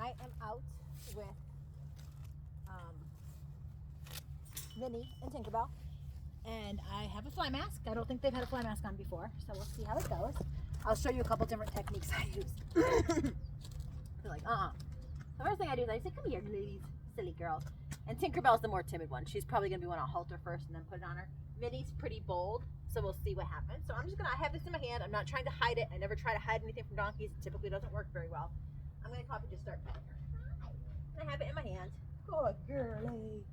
I am out with Minnie and Tinkerbell, and I have a fly mask. I don't think they've had a fly mask on before, so we'll see how it goes. I'll show you a couple different techniques I use. They're like, The first thing I do is I say, come here, ladies, silly girl. And Tinkerbell's the more timid one. She's probably going to be one I'll halter first and then put it on her. Minnie's pretty bold, so we'll see what happens. So I'm just going to, I have this in my hand. I'm not trying to hide it. I never try to hide anything from donkeys. It typically doesn't work very well. I'm going to come up and just start petting her. And I have it in my hand. Good girlie.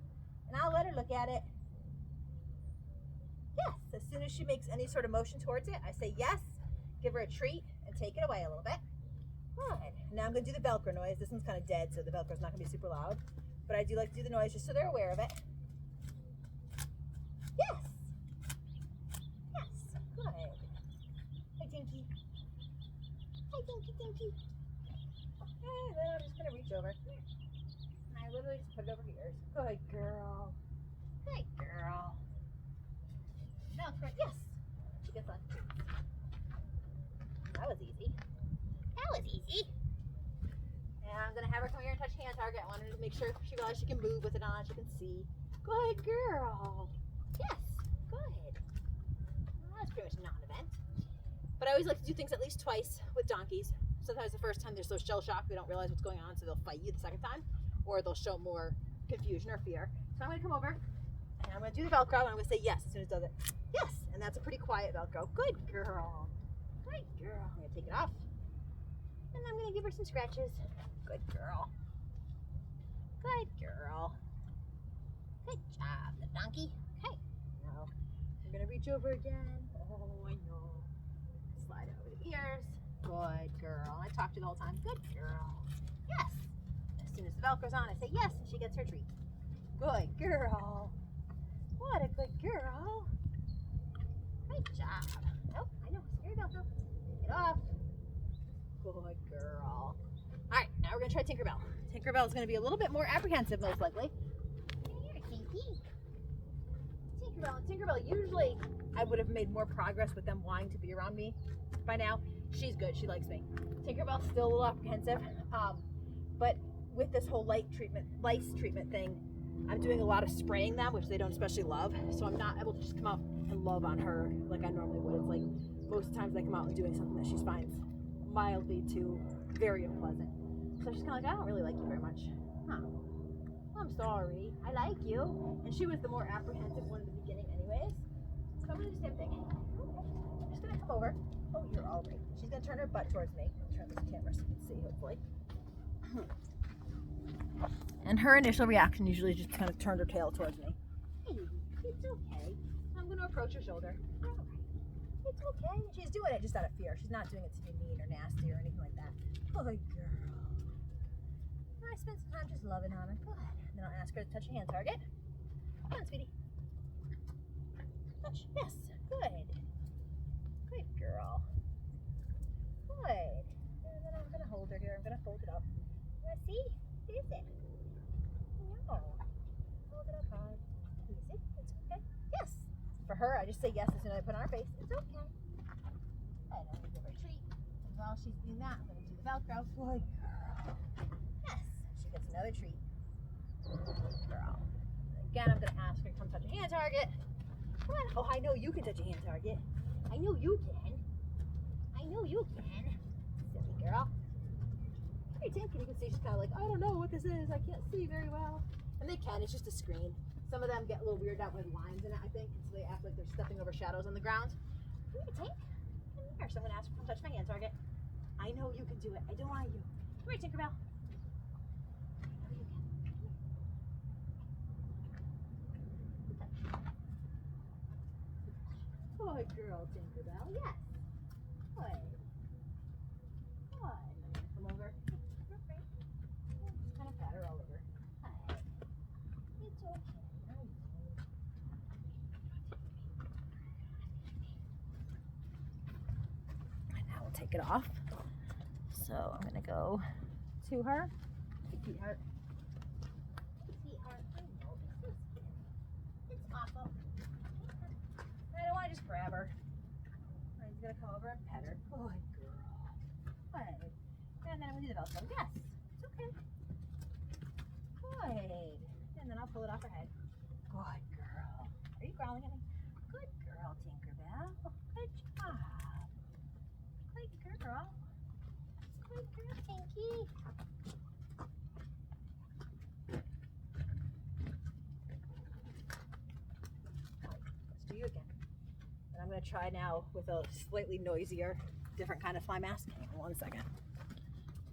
And I'll let her look at it. Yes. As soon as she makes any sort of motion towards it, I say yes, give her a treat, and take it away a little bit. Good. Now I'm going to do the Velcro noise. This one's kind of dead, so the Velcro's not going to be super loud. But I do like to do the noise just so they're aware of it. Yes. Yes. Good. Hi, Tinky. Hi, Tinky, Tinky. And then I'm just going to reach over. And I literally just put it over her ears. Good girl. Good girl. Now it's right. Yes. She gets on. That was easy. That was easy. And I'm going to have her come here and touch hand target. I want her to make sure she realizes she can move with it on. She can see. Good girl. Yes. Good. Well, that's pretty much a non-event. But I always like to do things at least twice with donkeys. Sometimes the first time they're so shell-shocked they don't realize what's going on, so they'll fight you the second time. Or they'll show more confusion or fear. So I'm going to come over and I'm going to do the Velcro and I'm going to say yes as soon as it does it. Yes. And that's a pretty quiet Velcro. Good girl. Good girl. I'm going to take it off. And I'm going to give her some scratches. Good girl. Good girl. Good job, the donkey. Okay. Now, I'm going to reach over again. Oh, I know. Slide over the ears. Good girl. I talk to you the whole time. Good girl. Yes. As soon as the Velcro's on, I say yes, and she gets her treat. Good girl. What a good girl. Good job. Nope, I know. Scary Velcro. Take it off. Good girl. Alright, now we're going to try Tinkerbell. Tinkerbell is going to be a little bit more apprehensive, most likely. Here, Tinky. Tinkerbell, usually I would have made more progress with them wanting to be around me by now. She's good. She likes me. Tinkerbell's still a little apprehensive. But with this whole lice treatment thing, I'm doing a lot of spraying them, which they don't especially love. So I'm not able to just come out and love on her like I normally would. It's like most times I come out and doing something that she finds mildly to very unpleasant. So she's kind of like, I don't really like you very much. Huh. I'm sorry. I like you. And she was the more apprehensive one in the beginning anyways. So I'm going to do the same thing. Okay. I'm just going to come over. Oh, you're all right. She's going to turn her butt towards me. I'll turn this camera so you can see, hopefully. And her initial reaction usually just kind of turned her tail towards me. Hey, it's okay. I'm going to approach her shoulder. All right. It's okay. She's doing it just out of fear. She's not doing it to be mean or nasty or anything like that. Good girl. I spent some time just loving on her. Good. And then I'll ask her to touch a hand target. Come on, sweetie. Touch. Yes. Good. Good girl. Good. And then I'm going to hold her here. I'm going to fold it up. Let's see. Is it? No. Hold it up high. Is it? It's okay. Yes. For her, I just say yes as soon as I put it on her face. It's okay. And I'm going to give her a treat. And while she's doing that, I'm going to do the Velcro. Good girl. Yes. She gets another treat. Good girl. Again, I'm going to ask her to come touch a hand target. Come on. Oh, I know you can touch a hand target. I know you can. I know you can. Silly girl. Here, Tink. And you can see she's kind of like, I don't know what this is. I can't see very well. And they can. It's just a screen. Some of them get a little weirded out with lines in it, I think. So they act like they're stepping over shadows on the ground. Come here, Tink. Come here. So I'm going to ask her to touch my hand target. I know you can do it. I don't want you. Come here, Tinkerbell. Good girl, Tinkerbell. Yes. Good. Good. I'm going to come over. Just kind of pat her all over. Hi. It's okay. And now we'll take it off. So I'm going to go to her. Sweetheart. Sweetheart. I know. It's so skinny. It's awful. I don't want to just grab her. I'm just going to come over and pet her. Good girl. Good. And then I'm going to do the Velcro. Yes. It's Okay. Good. And then I'll pull it off her head. Good girl. Are you growling at me? Good girl, Tinkerbell. Good job. Good girl. Good girl, Tinky. Let's do you again. And I'm going to try now with a slightly noisier, different kind of fly mask. Hang on 1 second.